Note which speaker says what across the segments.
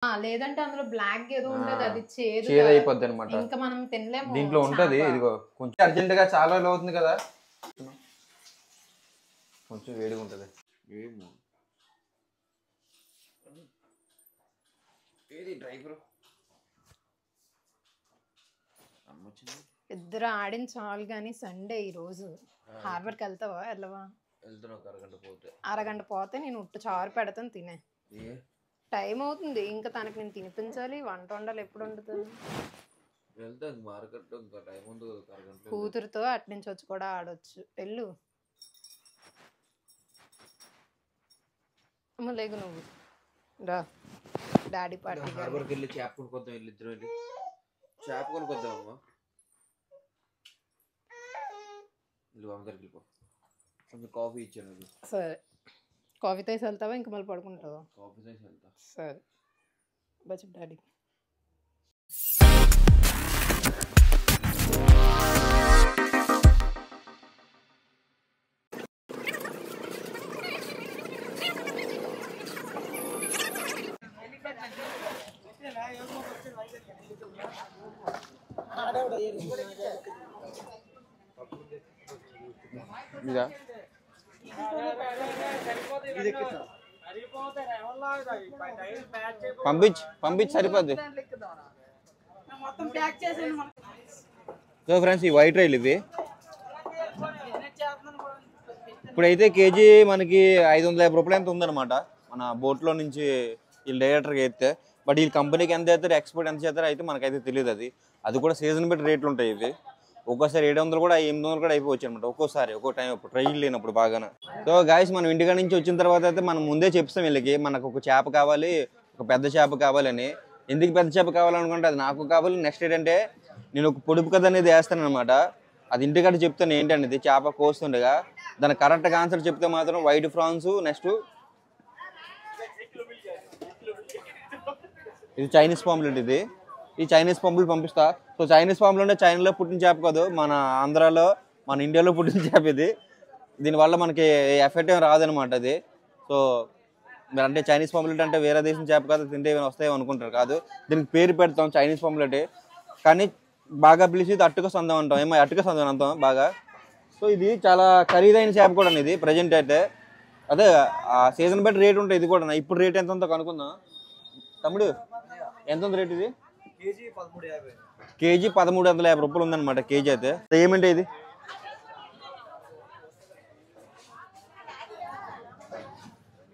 Speaker 1: లేదంటే అందులో బ్లాక్ ఏదో ఉంటది, అది చేదు
Speaker 2: అయిపోద్ది అనమాట.
Speaker 1: ఇంకా మనం తినలేము.
Speaker 2: దీంట్లో ఉంటది, ఇదిగో కొంచెం అర్జెంట్ గా చాలా రోజులు అవుతుంది కదా, కొంచెం వేడిగా ఉంటది.
Speaker 1: ఇద్దరు ఆడిన చాలు కానీ సండే ఈ రోజు హార్బర్కి వెళ్తావా? వెళ్ళవా? అరగంట పోతే నేను ఉట్టు చారు పెడతాను, తినే. టైం అవుతుంది ఇంకా, తనకి నేను తినిపించాలి, వంట వండాలి. ఎప్పుడు వండుతుంది? కూతురుతో అట్నుంచి వచ్చి కూడా ఆడొచ్చు. వెళ్ళు అమ్మ, లేగు నువ్వు రా. డాడీ పార్టీ
Speaker 2: హార్బర్కి వెళ్ళి చేప కొనుక్కొద్దాం, వెళ్ళి ఇద్దరు వెళ్ళి చేప కొనుక్కొద్దాం అమ్మా. కొంచెం కాఫీ ఇచ్చాను.
Speaker 1: సరే, కాఫీ తాగి వెళ్తావా ఇంకా మళ్ళీ పడుకుంటావా?
Speaker 2: కాఫీ తాగి వెళ్తా.
Speaker 1: సరే బచ్చి డాడీ.
Speaker 2: పంపించి సరిపోద్ది. సో ఫ్రెండ్స్, ఈ వైట్ రైలు ఇవి ఇప్పుడైతే కేజీ మనకి 550 రూపాయలు ఎంత ఉందన్నమాట మన బోట్లో నుంచి వీళ్ళు డైరెక్టర్గా అయితే. బట్ వీళ్ళు కంపెనీకి ఎంత చేస్తారు, ఎక్స్పోర్ట్ ఎంత చేస్తారో అయితే మనకైతే తెలియదు. అది కూడా సీజన్ బట్టి రేట్లు ఉంటాయి. ఇవి ఒక్కోసారి 700 కూడా 800 కూడా అయిపోవచ్చు అనమాట, ఒక్కోసారి ఒక్కో టైం ట్రైల్ లేనప్పుడు బాగా. సో గాయస్, మనం ఇంటికాడ నుంచి వచ్చిన తర్వాత అయితే మనం ముందే చెప్తాం వీళ్ళకి, మనకు ఒక చేప కావాలి, ఒక పెద్ద చేప కావాలని. ఎందుకు పెద్ద చేప కావాలనుకుంటే అది నాకు కావాలి. నెక్స్ట్ ఏంటంటే నేను ఒక పొడుపు కథ అనేది వేస్తాను అనమాట, అది ఇంటికాడ చెప్తాను ఏంటనేది. చేప కోస్తుండగా దాని కరెక్ట్గా ఆన్సర్ చెప్తే మాత్రం వైట్ ఫ్రాన్స్, నెక్స్ట్ ఇది చైనీస్ పాంప్లెట్. ఈ చైనీస్ పాంప్లెట్ పంపిస్తా. సో చైనీస్ పాంప్లెట్ అంటే చైనాలో పుట్టిన చేప కాదు, మన ఆంధ్రాలో మన ఇండియాలో పుట్టిన చేప ఇది. దీనివల్ల మనకి ఎఫెక్ట్ ఏం రాదనమాట అది. సో మీరు అంటే చైనీస్ పాంప్లెట్ అంటే వేరే దేశం చేప కాదు, తింటే ఏమైనా వస్తాయో అనుకుంటారు. కాదు, దీనికి పేరు పెడతాం చైనీస్ పాంప్లెట్, కానీ బాగా పిలిచి అట్టుక సందం అంటాం. ఏమో అట్టుక సందం అంటాం బాగా. సో ఇది చాలా ఖరీదైన చేప కూడా ఇది ప్రజెంట్ అయితే. అదే ఆ సీజన్ బట్టి రేట్ ఉంటుంది. ఇది కూడా ఇప్పుడు రేట్ ఎంత ఉందో కనుక్కుందాం. తమ్ముడు, ఎంత ఉంది రేట్? ఇది కేజీ 1350 రూపాయలు ఉందన్నమాట కేజీ అయితే. ఏమంటే ఇది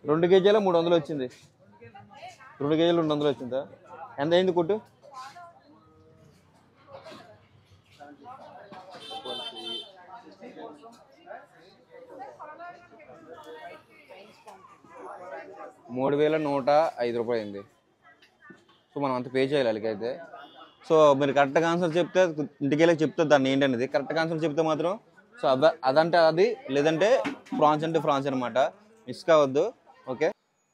Speaker 2: 2 కేజీల 300 వచ్చింది. 2 కేజీలు 200 వచ్చిందా? ఎంత అయింది కొట్టు? ₹3,105 అయింది. సో మనం అంత పే చేయాలి వాళ్ళకైతే. సో మీరు కరెక్ట్గా ఆన్సర్ చెప్తే ఇంటికి వెళ్ళి చెప్తే దాన్ని ఏంటనేది. కరెక్ట్గా ఆన్సర్ చెప్తే మాత్రం సో అదంటే అది, లేదంటే ఫ్రాన్స్ అంటే ఫ్రాన్స్ అనమాట. మిస్ కావద్దు. ఓకే.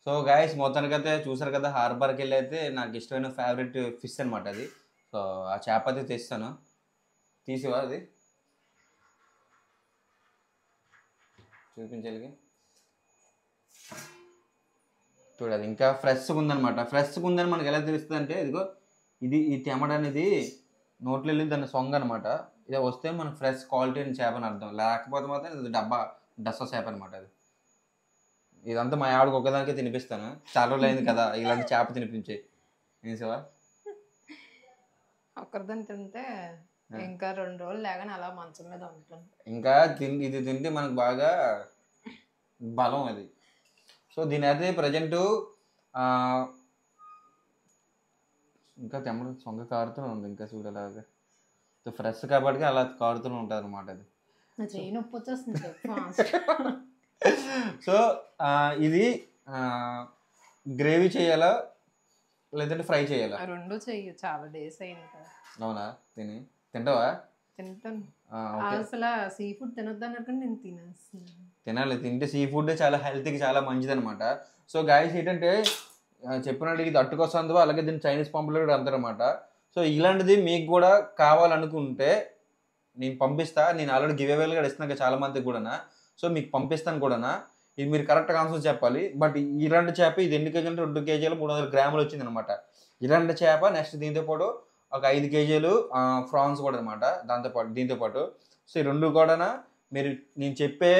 Speaker 2: సో గాయస్, మొత్తానికైతే చూసారు కదా, హార్బర్కి వెళ్ళి అయితే నాకు ఇష్టమైన ఫేవరెట్ ఫిష్ అనమాట అది. సో ఆ చేప అయితే తెస్తాను. తీసివా అది చూపించాలి. చూడదు, ఇంకా ఫ్రెష్గా ఉందనమాట. ఫ్రెష్గా ఉందని మనకి ఎలా తెలుస్తుంది అంటే, ఇదిగో ఈ తెమడ అనేది నోట్లో వెళ్ళి దాన్ని సొంగ అనమాట. ఇది వస్తే మనకు ఫ్రెష్ క్వాలిటీ అని చేప అని అర్థం. లేకపోతే మాత్రం ఇది డస్సా చేప అనమాట. అది ఇదంతా మా ఆవిడకి ఒక్కదానికే తినిపిస్తాను. చాలా రోజులు అయింది కదా ఇలాంటి చేప తినిపించే. ఏసేవా
Speaker 1: ఒక్కరిదని తింటే ఇంకా 2 రోజులు లేగానే అలా మంచం మీద ఉంటుంది.
Speaker 2: ఇంకా ఇది తింటే మనకు బాగా బలం అది. సో దీని అయితే ప్రజెంట్ ఇంకా తెమ్మడు సొంగ కారుతూనే ఉంది. ఇంకా చూడలాగా సో ఫ్రెష్ కాబట్టి అలా కారుతూనే ఉంటుంది అనమాట అది. సో ఇది గ్రేవీ చేయాలా లేదంటే ఫ్రై చేయాలా?
Speaker 1: 2 చెయ్యి, చాలా డేస్ అయింది కదా.
Speaker 2: అవునా? తింటావా?
Speaker 1: తింటాను. అసలు సీ ఫుడ్ తినొద్దు అన్నట్టు నేను తినేస్తున్నాను.
Speaker 2: తినాలి, తింటే సీ ఫుడ్ చాలా హెల్త్కి చాలా మంచిది అనమాట. సో గాయస్ ఏంటంటే చెప్పినట్టు ఇది అట్టుకొస్తుందో అలాగే దీన్ని చైనీస్ పాంప్లెట్ అంటారనమాట. సో ఇలాంటిది మీకు కూడా కావాలనుకుంటే నేను పంపిస్తా. నేను ఆల్రెడీ గివ్ అవేలు కూడా ఇస్తున్నాను చాలా మందికి కూడా. సో మీకు పంపిస్తాను కూడా. ఇది మీరు కరెక్ట్గా ఆన్సర్ చెప్పాలి. బట్ ఇలాంటి చేప ఇది ఎన్ని కేజీలు అంటే 2 కేజీలు 300 గ్రాములు వచ్చింది అనమాట. ఇలాంటి చేప నెక్స్ట్ దీంతో పాటు ఒక 5 కేజీలు ఫ్రాన్స్ కూడా అనమాట దీంతో పాటు. సో ఈ రెండు కూడా మీరు నేను చెప్పే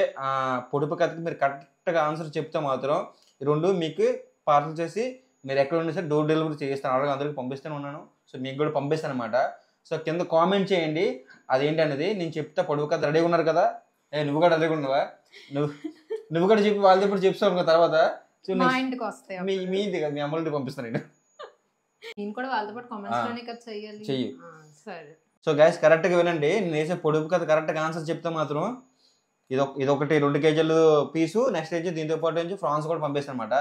Speaker 2: పొడుపు కథకి మీరు కరెక్ట్గా ఆన్సర్ చెప్తే మాత్రం ఈ రెండు మీకు పార్సల్ చేసి మీరు ఎక్కడ ఉండి సరే డోర్ డెలివరీ చేస్తాను. ఆల్రెడీ అందరికీ పంపిస్తూనే ఉన్నాను. సో మీకు కూడా పంపిస్తాను అనమాట. సో కింద కామెంట్ చేయండి అదేంటి అనేది. నేను చెప్తే పొడుపు కథ రెడీగా ఉన్నారు కదా? నువ్వు కూడా రెడీగా ఉన్నావా? నువ్వు కూడా చెప్పి వాళ్ళతో ఇప్పుడు చెప్తావు తర్వాత మీ ఇంటి కదా మీ అమ్మలకి పంపిస్తాను నేను
Speaker 1: కూడా వాళ్ళతో పాటు కామెంట్స్ కదా చెయ్యి. సరే
Speaker 2: సో గైస్ కరెక్ట్గా వినండి. నేను వేసే పొడుపు కథ కరెక్ట్గా ఆన్సర్ చెప్తే మాత్రం ఇదొకటి 2 కేజీలు పీసు నెక్స్ట్ వచ్చి దీంతో పాటు నుంచి ఫ్రాన్స్ కూడా పంపిస్తాను అనమాట.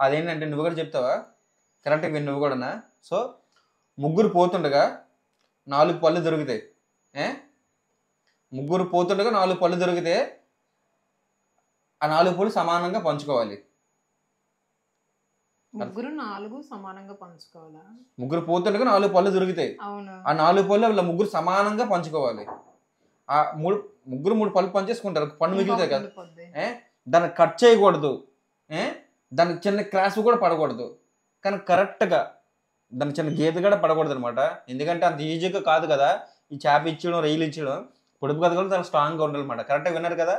Speaker 2: అదేంటంటే నువ్వు కూడా చెప్తావా? కరెక్ట్గా విని నువ్వు కూడా. సో ముగ్గురు పోతుండగా 4 పళ్ళు దొరుకుతాయి. ముగ్గురు పోతుండగా 4 పళ్ళు దొరికితే ఆ 4 పళ్ళు సమానంగా పంచుకోవాలి.
Speaker 1: ముగ్గురు 4 సమానంగా పంచుకోవాలా?
Speaker 2: ముగ్గురు పోతుండగా 4 పళ్ళు దొరుకుతాయి. ఆ 4 పళ్ళు వీళ్ళ ముగ్గురు సమానంగా పంచుకోవాలి. ఆ ముగ్గురు 3 పళ్ళు పంచేసుకుంటారు. పన్ను మిగులుతాయి కదా. దాన్ని కట్ చేయకూడదు. దానికి చిన్న క్రాస్ కూడా పడకూడదు. కానీ కరెక్ట్గా దానికి చిన్న గీత కూడా పడకూడదు అనమాట. ఎందుకంటే అంత ఈజీగా కాదు కదా ఈ చేప ఇచ్చడం రైలు ఇచ్చడం. పొడుపు కథ కూడా చాలా స్ట్రాంగ్గా ఉండాలన్నమాట. కరెక్ట్గా విన్నారు కదా?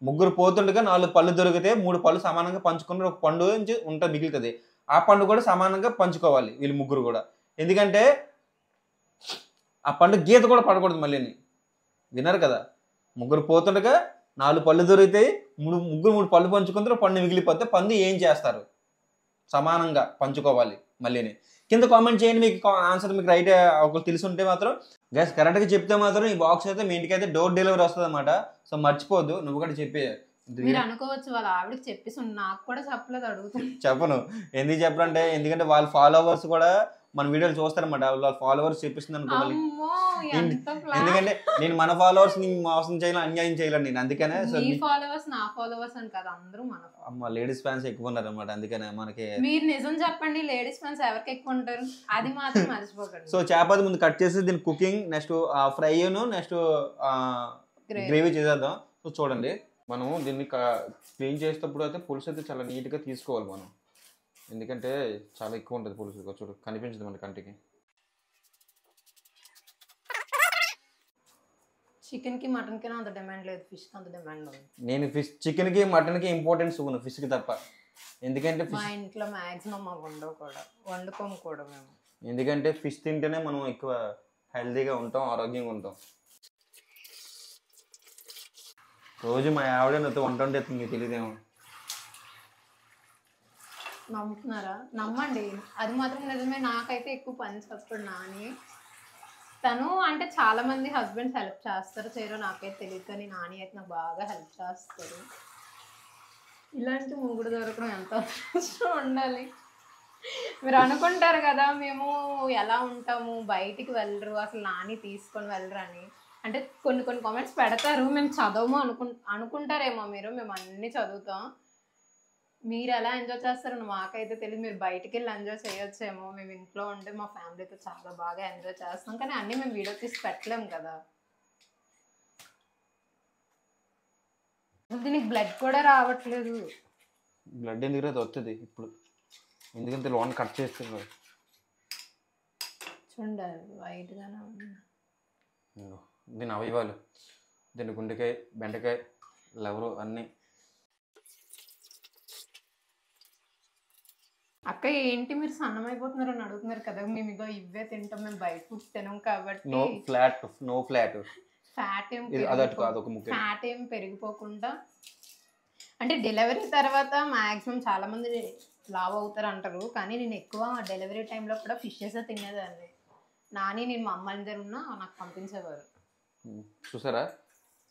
Speaker 2: ముగ్గురు పోతుండగా 4 పళ్ళు దొరికితే 3 పళ్ళు సమానంగా పంచుకుని ఒక పండు నుంచి ఉంటే మిగులుతుంది. ఆ పండు కూడా సమానంగా పంచుకోవాలి వీళ్ళు ముగ్గురు కూడా. ఎందుకంటే ఆ పండు గీత కూడా పడకూడదు. మళ్ళీ విన్నారు కదా? ముగ్గురు పోతుండగా 4 పళ్ళు దొరికితాయి. ముగ్గురు 3 పళ్ళు పంచుకుంటారు. పండు మిగిలిపోతే పండు ఏం చేస్తారు? సమానంగా పంచుకోవాలి. మళ్ళీ కింద కామెంట్ చేయండి మీకు ఆన్సర్ మీకు రైట్ ఒకరు తెలిసి ఉంటే మాత్రం. గైస్ కరెక్ట్గా చెప్తే మాత్రం ఈ బాక్స్ అయితే మీ ఇంటికి అయితే డోర్ డెలివరీ వస్తుంది అనమాట. సో మర్చిపోద్దు. నువ్వు కూడా చెప్పే
Speaker 1: మీరు అనుకోవచ్చు వాళ్ళ ఆవిడకి చెప్పేసి నాకు కూడా చెప్పలేదు అడుగుతాను.
Speaker 2: చెప్పను. ఎందుకు చెప్పరంటే ఎందుకంటే వాళ్ళ ఫాలోవర్స్ కూడా మన వీడియోలు చూస్తారన్నమాట. వాళ్ళ ఫాలోవర్స్ చెప్పిస్తుంది అనుకోవాలి. ఎందుకంటే నేను మన ఫాలోవర్స్ మోసం చేయాలి అన్యాయం చేయాలని నేను అందుకనే. సో
Speaker 1: ఫాలోవర్స్ నా ఫాలోవర్స్ అని కాదు అందరూ మన
Speaker 2: అమ్మ లేడీస్ ఫ్యాన్స్ ఎక్కువ ఉన్నారు అనమాట. అందుకనే మనకి
Speaker 1: మీరు నిజం చెప్పండి లేడీస్ ఫ్యాన్స్ ఎవరికి ఎక్కువ ఉంటారు అది మాత్రం మర్చిపోకండి.
Speaker 2: సో చేప ముందు కట్ చేసి దీని cooking next fry next gravy చేసేద్దాం. సో చూడండి మనం దీన్ని క్లీన్ చేసేటప్పుడు అయితే పులుసు అయితే చాలా నీట్గా తీసుకోవాలి మనం. ఎందుకంటే చాలా ఎక్కువ ఉంటుంది పులుసు. చూడు కనిపించదు మన కంటికి.
Speaker 1: చికెన్కి మటన్కి అంత డిమాండ్ లేదు. ఫిష్కి అంత డిమాండ్ ఉంది.
Speaker 2: నేను చికెన్కి మటన్కి ఇంపార్టెన్స్ ఇవ్వను ఫిష్కి తప్ప. ఎందుకంటే
Speaker 1: మా ఇంట్లో మ్యాక్సిమం అవి ఉండవు కూడా వండుకోము కూడా మేము.
Speaker 2: ఎందుకంటే ఫిష్ తింటేనే మనం ఎక్కువ హెల్తీగా ఉంటాం ఆరోగ్యంగా ఉంటాం. రోజు మా ఆవిడ నాతో వంట వంటే మీకు తెలియదేమో.
Speaker 1: నమ్ముతున్నారా? నమ్మండి అది మాత్రం నిజమే. నాకైతే ఎక్కువ పని చేస్తాడు నాని. తను అంటే చాలా మంది హస్బెండ్స్ హెల్ప్ చేస్తారు చేయరో నాకైతే తెలియదు. కానీ నాని అయితే నాకు బాగా హెల్ప్ చేస్తారు. ఇలాంటి మొగుడు దొరకడం ఎంత ఉండాలి. మీరు అనుకుంటారు కదా మేము ఎలా ఉంటాము బయటికి వెళ్ళరు అసలు నాని తీసుకొని వెళ్ళరు అని. అంటే కొన్ని కామెంట్స్ పెడతారు మేము చదవము అనుకుంటారేమో మీరు. మేము అన్నీ చదువుతాం. మీరు ఎలా ఎంజాయ్ చేస్తారని మాకైతే తెలియదు. మీరు బయటికి వెళ్ళి ఎంజాయ్ చేయొచ్చేమో. మేము ఇంట్లో ఉంటే మా ఫ్యామిలీతో చాలా బాగా ఎంజాయ్ చేస్తాం. కానీ అన్నీ మేము వీడియో తీసి పెట్టలేము కదా. దీనికి బ్లడ్ కూడా రావట్లేదు.
Speaker 2: బ్లడ్ ఎందుకు రా వస్తుంది ఇప్పుడు? ఎందుకంటే లోన్ కట్ చేస్తున్నారు.
Speaker 1: చూడండి వైట్గానే
Speaker 2: దీని అవయవాలు దీని గుండెకాయ బెండకాయ లవరు అన్నీ.
Speaker 1: అక్క ఏంటి మీరు సన్నమైపోతున్నారు అని అడుగుతున్నారు కదా. మేము ఇగో ఇవే తింటాం. మేము బయట ఫుడ్ తినాం కాబట్టి
Speaker 2: నో ఫ్లాట్
Speaker 1: ఫ్యాట్ ఏం పెరిగిపోకుండా. అంటే డెలివరీ తర్వాత మ్యాక్సిమం చాలా మంది లావ్ అవుతారు అంటారు. కానీ నేను ఎక్కువ డెలివరీ టైంలో కూడా ఫిషెస్ తినేదాన్ని. నాని నేను మా అమ్మ దగ్గర ఉన్నా నాకు పంపించేవారు.
Speaker 2: చూసారా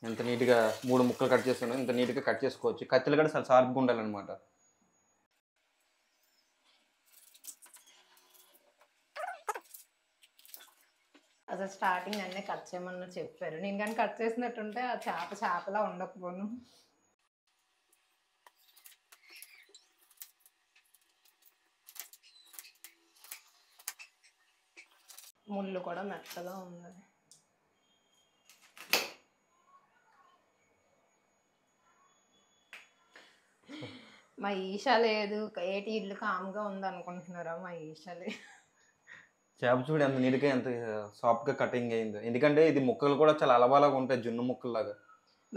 Speaker 2: ఎంత నీట్గా 3 ముక్కలు కట్ చేస్తున్నాను. ఇంత నీట్గా కట్ చేసుకోవచ్చు. కత్తిలు కూడా చాలా షార్ప్గా ఉండాలన్నమాట.
Speaker 1: అసలు స్టార్టింగ్ అన్నీ కట్ చేయమని చెప్పారు. నేను కానీ కట్ చేసినట్టుంటే ఆ చేపలా ఉండకపోను. ముళ్ళు కూడా మెత్తగా ఉంది. మా ఈషా లేదు, ఏటి ఇల్లు కామ్గా ఉంది అనుకుంటున్నారా? మా ఈషాలే.
Speaker 2: చేప చూడు ఎంత నీట్గా ఎంత సాఫ్ట్గా కటింగ్ అయింది. ఎందుకంటే ఇది ముక్కలు కూడా చాలా అలవాలాగా ఉంటాయి, జున్ను ముక్కల్లాగా.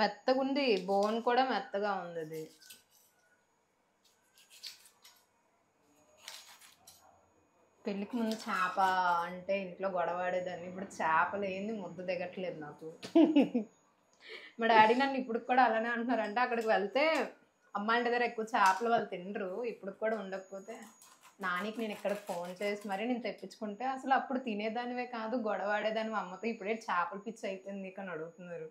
Speaker 1: మెత్తగా ఉంది, బోన్ కూడా మెత్తగా ఉంది. అది పెళ్ళికి ముందు చేప అంటే ఇంట్లో గొడవాడేదాన్ని, ఇప్పుడు చేపలు ఏంది ముద్ద దిగట్లేదు నాకు. మా డాడీ నన్ను ఇప్పుడు కూడా అలానే అంటున్నారు. అంటే అక్కడికి వెళ్తే అమ్మాయిల దగ్గర ఎక్కువ చేపలు వాళ్ళు తినరు, ఇప్పుడు కూడా ఉండకపోతే నానికి నేను ఇక్కడ ఫోన్ చేసి మరి నేను తెప్పించుకుంటే అసలు అప్పుడు తినేదానివే కాదు, గొడవాడేదాన్ని మా అమ్మతో, ఇప్పుడే చేపల పిచ్చి అయిపోయింది అని అడుగుతున్నారు.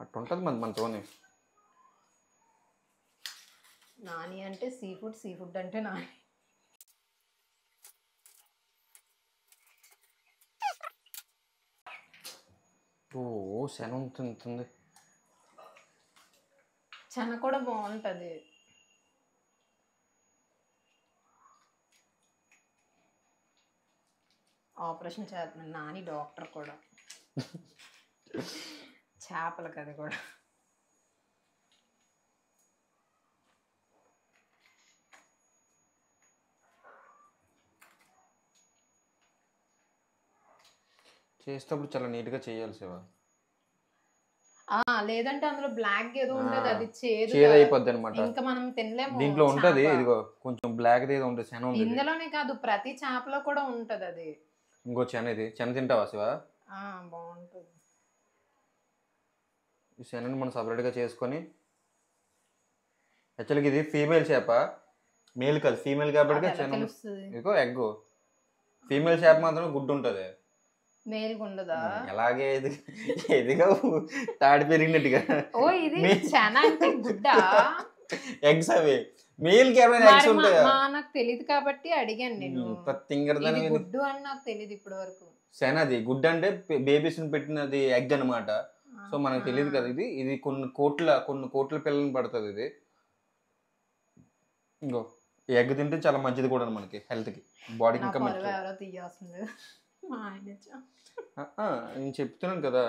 Speaker 2: అట్లా ఉంటుంది మనతోనే.
Speaker 1: నాని అంటే సీ ఫుడ్ అంటే నాని.
Speaker 2: ఓ శన ఉంటుంది.
Speaker 1: చెన కూడా బాగుంటుంది. ఆపరేషన్ చేస్తున్నాను నాని, డాక్టర్ కూడా. చేపలకు అది కూడా.
Speaker 2: చేసేటప్పుడు చాలా నీట్గా చేయాలి శివ.
Speaker 1: లేదంటే అందులో బ్లాక్ ఏదో ఉండదు, అది చేదు
Speaker 2: అయిపోద్ది అనమాట.
Speaker 1: ఇంకా మనం తినలేము.
Speaker 2: దీంట్లో ఉంటది ఇదిగో కొంచెం బ్లాక్ ఏదో ఉంటుంది, శన ఉంది.
Speaker 1: ఇందులోనే కాదు ప్రతి చేపలో కూడా ఉంటది అది.
Speaker 2: ఇంకో శన, ఇది శన తింటావా శివ?
Speaker 1: బాగుంటుంది.
Speaker 2: ఈ శనని మనం సపరేట్గా చేసుకొని, యాక్చువల్గా ఇది ఫీమేల్ చేప, మేల్ కాదు ఫీమేల్ కాబట్టి శన. ఇదిగో ఎగ్, ఫీమేల్ చేప మాత్రం గుడ్డు ఉంటుంది, మేల్ ఉండదా? ఎలాగే ఎదిగా తాడి పెరిగినట్టుగా.
Speaker 1: ఓ ఇది శన అంటే గుడ్డా?
Speaker 2: ఎగ్స్ అవి మేల్ కి ఏమైనా ఎగ్స్ ఉంటాయా?
Speaker 1: నాకు తెలియదు కాబట్టి అడిగాను నేను. ఇది గుడ్డు అని నాకు తెలియదు ఇప్పటి వరకు.
Speaker 2: శనది గుడ్డు అంటే బేబీస్ ని పెట్టినది ఎగ్ అన్నమాట. సో మనకు తెలియదు కదా. ఇది కొన్ని కోట్ల పిల్లల్ని పడుతుంది ఇది. ఇంకో ఈ ఎగ్ తింటే చాలా మంచిది కూడా మనకి, హెల్త్ కి, బాడీకి ఇంకా మంచిది. నేను చెప్తున్నాను కదా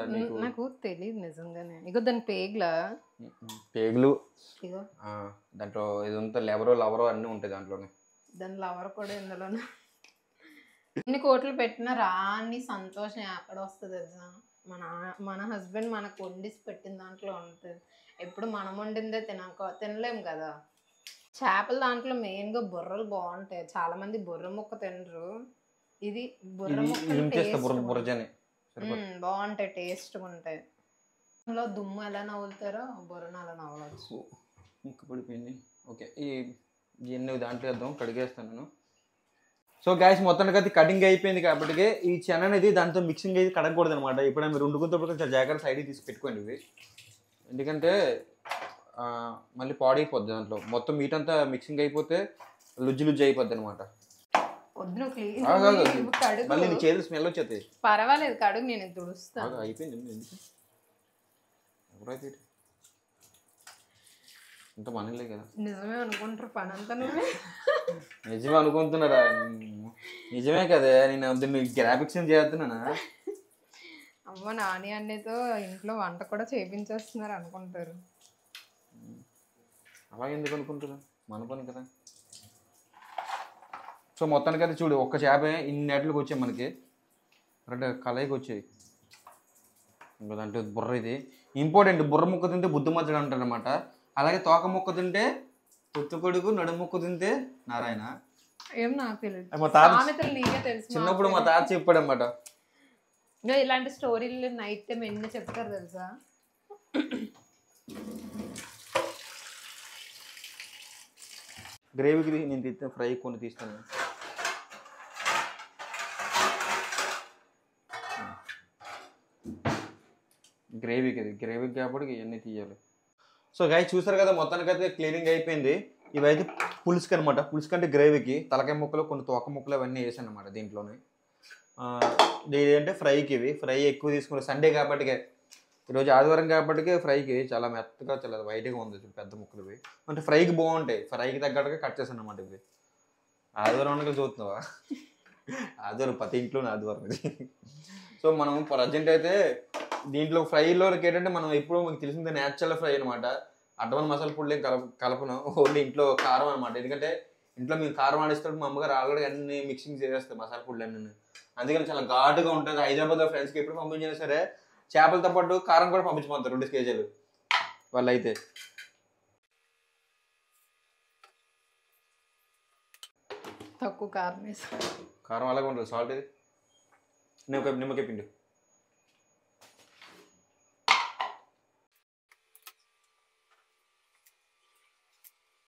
Speaker 1: నాకు తెలియదు నిజంగానే. ఇగో దాని
Speaker 2: పేగులు దాంట్లో ఇది ఉంటే లవరో అన్నీ ఉంటాయి దాంట్లోనే.
Speaker 1: దాని లవర్ కూడా ఇందులోనే. ఎన్ని కోట్లు పెట్టినా రాని సంతోషం ఎక్కడ వస్తుంది తెలుసా? మన హస్బెండ్ మనకు వండిసి పెట్టిన దాంట్లో ఉంటుంది. ఎప్పుడు మనం వండిందే తినలేము కదా. చేపల దాంట్లో మెయిన్గా బుర్రలు బాగుంటాయి. చాలా మంది బుర్ర ముక్క తినరు, ఇది బుర్ర ముక్క బాగుంటాయి, టేస్ట్గా ఉంటాయి. అందులో దుమ్ము ఎలా నవ్వులుతారో బుర్రను అలా నవ్వచ్చు.
Speaker 2: ముక్క పడిపోయింది. ఓకే, ఇవన్నీ దాంట్లో వేద్దాం, కడిగేస్తాను నేను. సో గాయస్ మొత్తానికి అది కటింగ్ అయిపోయింది కాబట్టి ఈ చెన అనేది దాంతో మిక్సింగ్ అయితే కడగకూడదు అనమాట. ఎప్పుడైనా మీరు వండుకున్నప్పుడు కొంచెం జాగ్రత్త సైడ్కి తీసి పెట్టుకోండి ఇవి, ఎందుకంటే మళ్ళీ పాడైపోద్ది. దాంట్లో మొత్తం మీట్ అంతా మిక్సింగ్ అయిపోతే లుజ్జు అయిపోద్ది అనమాట. మళ్ళీ చేతులు స్మెల్ వచ్చేది.
Speaker 1: పర్వాలేదు కడుగు, నేను తుడుస్తాను.
Speaker 2: అయిపోయింది. ఎవరైతే ఇంత మనలే కదా.
Speaker 1: నిజమే అనుకుంటారు పని అంతా. నువ్వే
Speaker 2: నిజమే అనుకుంటున్నారా? నిజమే కదా, నేను గ్రాఫిక్స్ చేస్తున్నానా?
Speaker 1: అమ్మ నాని అన్నతో ఇంట్లో వంట కూడా చేయించేస్తున్నారు అనుకుంటారు.
Speaker 2: అలా ఎందుకు అనుకుంటారు, మన పని కదా. సో మొత్తానికి అయితే చూడు, ఒక్క చేప ఇన్ని నెట్లకు వచ్చాయి మనకి, అంటే కలయికి వచ్చాయి. ఇంకా దాంట్లో బుర్ర, ఇది ఇంపార్టెంట్. బుర్ర ముక్క తింటే బుద్ధి మచ్చడు అంటారు అనమాట. అలాగే తోక ముక్క తింటే పుత్తు కొడుకు, నడుము ముక్క తింటే నారాయణ.
Speaker 1: ఏం నాకు తెలియదు,
Speaker 2: చిన్నప్పుడు మా తాత చెప్పాడు అనమాట.
Speaker 1: ఇలాంటి స్టోరీలు నైట్ టైం ఎన్ని చెప్తారు తెలుసా.
Speaker 2: గ్రేవీకి నేను తీస్తే ఫ్రై కొన్ని తీస్తాను. గ్రేవీకి కాబట్టి ఇవన్నీ తీయాలి. సో గాయ చూసారు కదా, మొత్తానికి అయితే క్లీనింగ్ అయిపోయింది. ఇవైతే పులుసుకి అనమాట. పులుసు కంటే గ్రేవీకి తలకాయ ముక్కలు, కొన్ని తోక ముక్కలు అవన్నీ వేసాను అనమాట దీంట్లోనే. ఏంటంటే ఫ్రైకి, ఇవి ఫ్రై ఎక్కువ తీసుకున్నాను సండే కాబట్టి. ఈరోజు ఆదివారం కాబట్టి ఫ్రైకి చాలా మెత్తగా, చాలా వైట్గా ఉంది పెద్ద ముక్కలు. ఇవి అంటే ఫ్రైకి బాగుంటాయి, ఫ్రైకి తగ్గట్టుగా కట్ చేశాను అనమాట. ఇవి ఆదివారం ఉండగా చూస్తున్నావా? ఆదివారం ప్రతి ఇంట్లోనే ఆదివారం ఇది. సో మనం ప్రజెంట్ అయితే దీంట్లో ఫ్రైలోకి ఏంటంటే మనం ఎప్పుడు మీకు తెలిసిందే న్యాచురల్ ఫ్రై అనమాట. అడ్వాన్స్ మసాలా పొడులు ఏం కలపను, ఓన్లీ ఇంట్లో కారం అనమాట. ఎందుకంటే ఇంట్లో మేము కారం ఆడిస్తాడు, మా అమ్మగారు ఆల్రెడీ అన్ని మిక్సింగ్ చేసేస్తారు మసాలా పొడులు అన్నీ. అందుకని చాలా ఘాటుగా ఉంటుంది. హైదరాబాద్లో ఫ్రెండ్స్కి ఎప్పుడు పంపించినా సరే చేపలతో పాటు కారం కూడా పంపించమంటారు 2 కేజీలు వాళ్ళు. అయితే
Speaker 1: తక్కువ కారం వేసి
Speaker 2: కారం అలాగే ఉంటుంది. సాల్ట్ ఇది నిమ్మకాయ పిండి.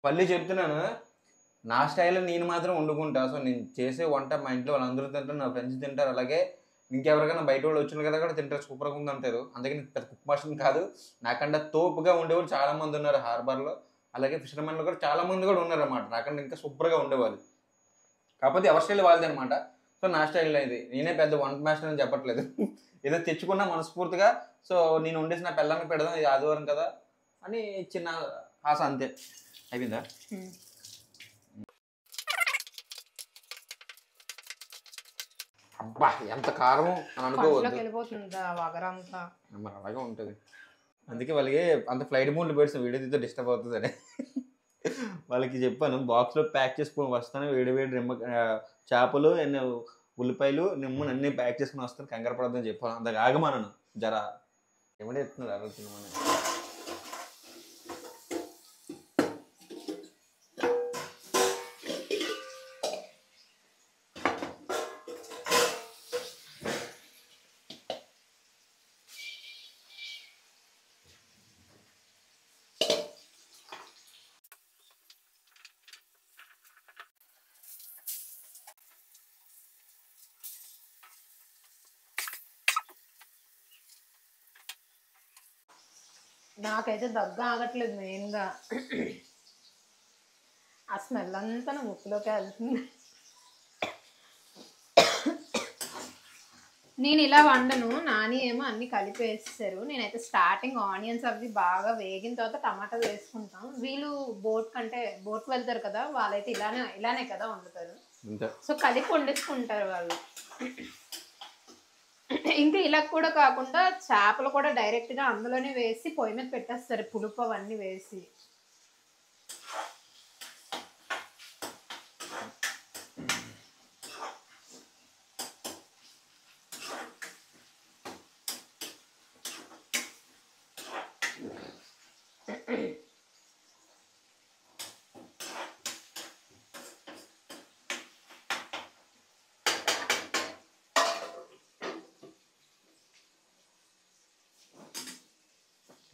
Speaker 2: మళ్ళీ చెప్తున్నాను, నా స్టైల్లో నేను మాత్రం వండుకుంటా. సో నేను చేసే వంట మా ఇంట్లో వాళ్ళందరూ తింటారు, నా ఫ్రెండ్స్ తింటారు, అలాగే ఇంకెవరికైనా బయట వాళ్ళు వచ్చిన కదా కూడా తింటారు, సూపర్గా ఉంది అంటారు. అందుకని పెద్ద కుక్ మాస్టర్ కాదు, నాకంటే తోపుగా ఉండేవాళ్ళు చాలా మంది ఉన్నారు హార్బర్లో. అలాగే ఫిషర్మెన్లో కూడా చాలా మంది కూడా ఉన్నారు అన్నమాట, నాకంటే ఇంకా సూపర్గా ఉండేవాళ్ళు. కాకపోతే ఎవరి స్టైల్ వాళ్ళది అనమాట. సో నా స్టైల్లో ఇది, నేనే పెద్ద వంట మాస్టర్ అని చెప్పట్లేదు, ఏదో తెచ్చుకున్నా మనస్ఫూర్తిగా. సో నేను వండేసి నా పిల్లల్ని పెడదాం, ఇది ఆదివారం కదా అని చిన్న ఆశ, అంతే. అయిపోయిందా? అబ్బా ఎంత కారం అని అనుకోవద్దు, మరి అలాగే ఉంటుంది. అందుకే వాళ్ళకి అంత ఫ్లైట్ మోడ్లు పెడితే వీడియో తీస్తే డిస్టర్బ్ అవుతుంది అని వాళ్ళకి చెప్పాను, బాక్స్లో ప్యాక్ చేసుకొని వస్తాను, వేడి నిమ్మ చేపలు, ఉల్లిపాయలు, నిమ్మని అన్నీ ప్యాక్ చేసుకుని వస్తాను, కంగారు పడద్దని చెప్పాను. అంతకు ఆగమన్నాను, జర ఏమంటే ఎత్తున్నాడు ఆలోచన.
Speaker 1: నాకైతే దగ్గు ఆగట్లేదు, మెయిన్గా ఆ స్మెల్ అంతా నా ముక్కులోకి వెళ్తుంది. నేను ఇలా వండను, నాని ఏమో అన్ని కలిపి వేస్తారు. నేనైతే స్టార్టింగ్ ఆనియన్స్ అవి బాగా వేగిన తర్వాత టమాటాలు వేసుకుంటాం. వీళ్ళు బోట్కి వెళ్తారు కదా, వాళ్ళైతే ఇలానే కదా వండుతారు. సో కలిపి వండేసుకుంటారు వాళ్ళు. ఇంకా ఇలా కూడా కాకుండా చేపలు కూడా డైరెక్ట్గా అందులోనే వేసి పొయ్యి మీద పెట్టేస్తారు, పులుపు అవన్నీ వేసి.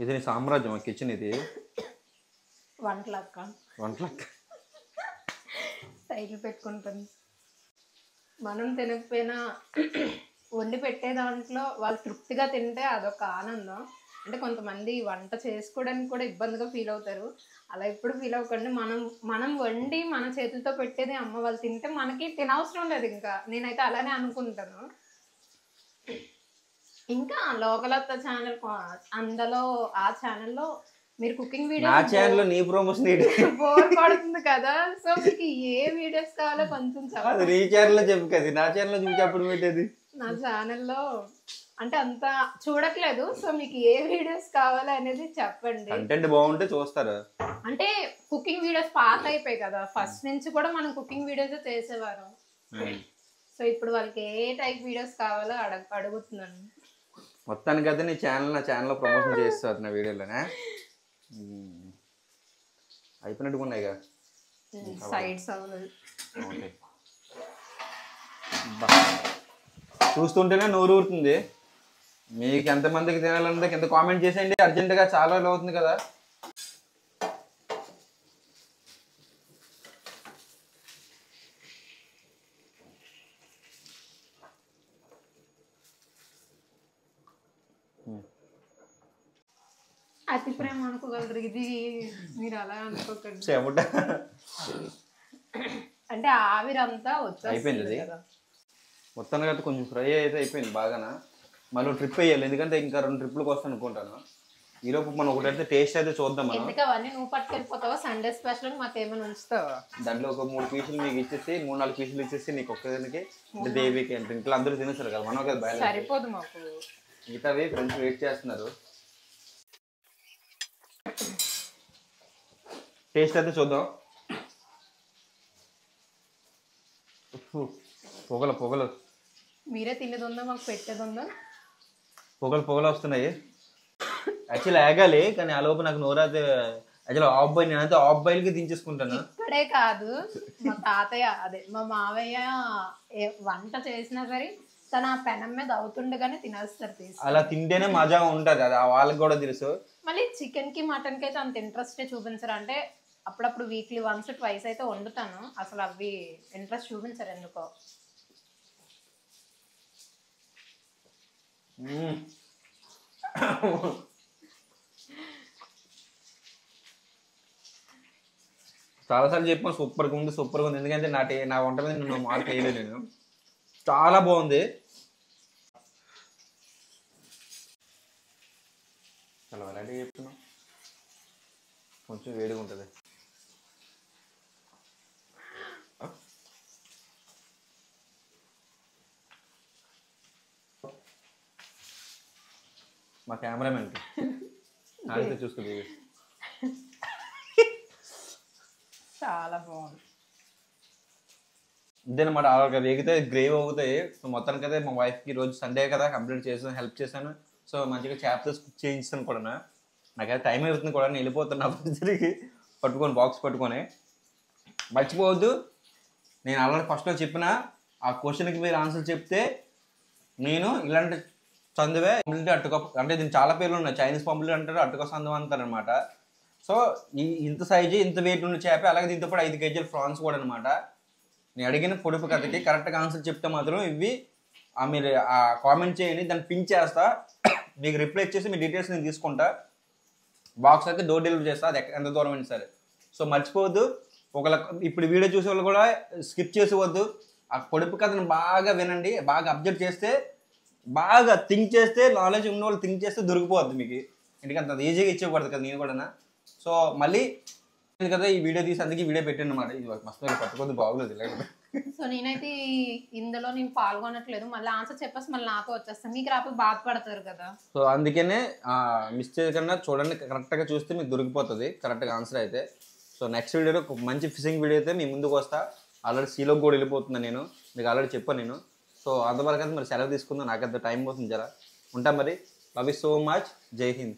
Speaker 2: ఇది నీ సామ్రాజ్యం, కిచెన్ ఇది,
Speaker 1: వంటలక్క టైటిల్ పెట్టుకుంటుంది. మనం తినకపోయినా వండి పెట్టే దాంట్లో వాళ్ళు తృప్తిగా తింటే అదొక ఆనందం. అంటే కొంతమంది వంట చేసుకోవడానికి కూడా ఇబ్బందిగా ఫీల్ అవుతారు, అలా ఎప్పుడు ఫీల్ అవ్వకండి. మనం వండి మన చేతులతో పెట్టేది అమ్మ వాళ్ళు తింటే మనకి తినవసరం లేదు. ఇంకా నేనైతే అలానే అనుకుంటాను. ఇంకా లోకలత్త ఛానల్, అందులో ఆ ఛానల్లో మీరు కుకింగ్ వీడియో,
Speaker 2: నా ఛానల్లో నీ ప్రమోషన్
Speaker 1: బోర్ పడుతుంది కదా, సో మీకు ఏ వీడియోస్ కావాలో కొంచెం
Speaker 2: చెప్పండి. నీ ఛానల్లో చెప్పు కదా, నా ఛానల్లో చూసి అప్పుడు పెట్టేది.
Speaker 1: నా ఛానల్లో అంటే అంత చూడట్లేదు, సో మీకు ఏ వీడియోస్ కావాలో అనేది చెప్పండి.
Speaker 2: కంటెంట్ బాగుంటే చూస్తారు.
Speaker 1: అంటే కుకింగ్ వీడియోస్ పాత అయిపోయాయి కదా, ఫస్ట్ నుంచి కూడా మనం కుకింగ్ వీడియోస్ చేసేవారు. సో ఇప్పుడు వాళ్ళకి ఏ టైప్ వీడియోస్ కావాలో అడుగుతున్నాను.
Speaker 2: మొత్తానికి అయితే నీ ఛానల్ నా ఛానల్లో ప్రమోషన్ చేస్తారు నా వీడియోలోనే. అయిపోయినట్టుగా ఉన్నాయి కదా
Speaker 1: సైడ్స్ అవ్వలేదు.
Speaker 2: చూస్తుంటేనే నోరు ఊరుతుంది. మీకు ఎంతమందికి తినాలంటే కింద కామెంట్ చేసేయండి, అర్జెంటుగా చాలా రోజులు అవుతుంది కదా.
Speaker 1: అతి ప్రేమ అనుకోగలరు, ఇది మీరు అలా అనుకోకండి. అంటే ఆవిరంతా
Speaker 2: అయిపోయింది మొత్తానికి అయితే కొంచెం ఫ్రై అయితే అయిపోయింది బాగానా. మళ్ళీ ట్రిప్ వేయాలి, ఎందుకంటే ఇంకా 2 ట్రిప్లకు వస్తాను అనుకుంటాను. ఈలోపు మనం ఒకటైతే టేస్ట్ అయితే చూద్దాం. మనం
Speaker 1: ఎందుకవన్నీ నువ్వు పట్టుకెళ్ళిపోతావా? సండే స్పెషల్ మాకు ఏమైనా ఉంచుతావా?
Speaker 2: దాంట్లో ఒక 3 పీసులు మీకు ఇచ్చేసి 3-4 పీసులు ఇచ్చేసి నీకు ఒక్కదానికి, అంటే దేవికి అంటే ఇంట్లో అందరూ తినేస్తారు కదా, మనం కదా బయట
Speaker 1: సరిపోదు మాకు.
Speaker 2: మిగతావి ఫ్రెండ్స్ వెయిట్ చేస్తున్నారు. టేస్ట్ అయితే చూద్దాం. పొగలు పొగలు
Speaker 1: మీరే తినేది ఉందా, మాకు పెట్టేది ఉందా?
Speaker 2: పొగలు పొగలు వస్తున్నాయి. యాక్చువల్లీ ఆగాలి, కానీ ఆ లోపు నాకు నోరైతే యాక్చువల్లీ ఆఫ్ బాయిల్, నేనైతే ఆఫ్ బాయిల్కి దించేసుకుంటాను.
Speaker 1: ఇక్కడే కాదు, మా తాతయ్య అదే మా మావయ్య వంట చేసినా సరే తన ఆ పెనం మీద అవుతుండగానే తినేస్తారు తీసి.
Speaker 2: అలా తింటేనే మజా ఉంటుంది, అది వాళ్ళకి కూడా తెలుసు.
Speaker 1: మళ్ళీ చికెన్ కి మటన్ కి అయితే అంత ఇంట్రెస్టే చూపించరు. అంటే అప్పుడప్పుడు వీక్లీ వన్స్ ట్వైస్ అయితే వండుతాను, అసలు అవి ఇంట్రెస్ట్ చూపించరు ఎందుకో.
Speaker 2: చాలాసార్లు చెప్పాను సూపర్గా ఉంది సూపర్గా ఉంది, ఎందుకంటే నా వంట మీద నేను మార్క్ వేయలేదు. నేను చాలా బాగుంది. చాలా వెరైటీ చెప్తున్నా, కొంచెం వేడిగా ఉంటుంది. మా కెమెరామెన్ నాకైతే చూసుకుంది.
Speaker 1: చాలా బాగుంది.
Speaker 2: ఇదేనమాట, అలా వేగితే గ్రేవీ అవుతాయి. సో మొత్తానికి అయితే మా వైఫ్కి ఈరోజు సండే కదా కంప్లీట్ చేసాను, హెల్ప్ చేశాను. సో మంచిగా చేపలు కుక్ చేయించాను కూడా. నాకైతే టైం అవుతుంది కూడా, నేను వెళ్ళిపోతున్నా తిరిగి పట్టుకొని బాక్స్ పట్టుకొని. మర్చిపోవద్దు, నేను ఆల్రెడీ ఫస్ట్లో చెప్పిన ఆ క్వశ్చన్కి మీరు ఆన్సర్ చెప్తే నేను ఇలాంటి సందువే అట్టుకో, అంటే దీనికి చాలా పేర్లు ఉన్నాయి. చైనీస్ పంపులు అంటారు, అట్టుకో సందువ అంటారు అనమాట. సో ఇంత సైజు ఇంత వెయిట్ ఉన్న చేప, అలాగే దీంతో పాటు 5 కేజీలు ఫ్రాన్స్ కూడా అనమాట. నేను అడిగిన పొడుపు కథకి కరెక్ట్గా ఆన్సర్ చెప్తే మాత్రం ఇవి మీరు కామెంట్ చేయండి, దాన్ని పిన్ చేస్తా, మీకు రిప్లై చేసి మీ డీటెయిల్స్ నేను తీసుకుంటా. బాక్స్ అయితే డోర్ డెలివరీ చేస్తా, అది ఎంత దూరం అయినా సరే. సో మర్చిపోవద్దు, ఇప్పుడు వీడియో చూసే వాళ్ళు కూడా స్కిప్ చేసేవద్దు. ఆ పొడుపు కథను బాగా వినండి, బాగా అబ్జర్వ్ చేస్తే, బాగా థింక్ చేస్తే, నాలెడ్జ్ ఉన్న వాళ్ళు థింక్ చేస్తే దొరికిపోద్ది మీకు. ఎందుకంటే అంత ఈజీగా ఇచ్చేకూడదు కదా నేను కూడా. సో మళ్ళీ కదా ఈ వీడియో తీసి అందుకే వీడియో పెట్టాను అనమాట. ఇది మస్తు పట్టుకోద్దు, బాగోలేదు.
Speaker 1: సో నేనైతే ఇందులో నేను పాల్గొనట్లేదు, మళ్ళీ ఆన్సర్ చెప్పేసి మళ్ళీ నాతో వచ్చేస్తాను, మీకు రాకపోతే బాధపడతారు కదా.
Speaker 2: సో అందుకనే మిస్ చేయకుండా చూడండి, కరెక్ట్గా చూస్తే మీకు దొరికిపోతుంది కరెక్ట్గా ఆన్సర్ అయితే. సో నెక్స్ట్ వీడియోలో ఒక మంచి ఫిషింగ్ వీడియో అయితే మీ ముందుకు వస్తా. ఆల్రెడీ సీలోకి కూడా వెళ్ళిపోతున్నాను నేను, మీకు ఆల్రెడీ చెప్పాను నేను. సో అంతవరకు అయితే మరి సెలవు తీసుకుందాం, నాకంత టైం పోతుంది జరా. ఉంటా మరి. Love you so much. జై హింద్.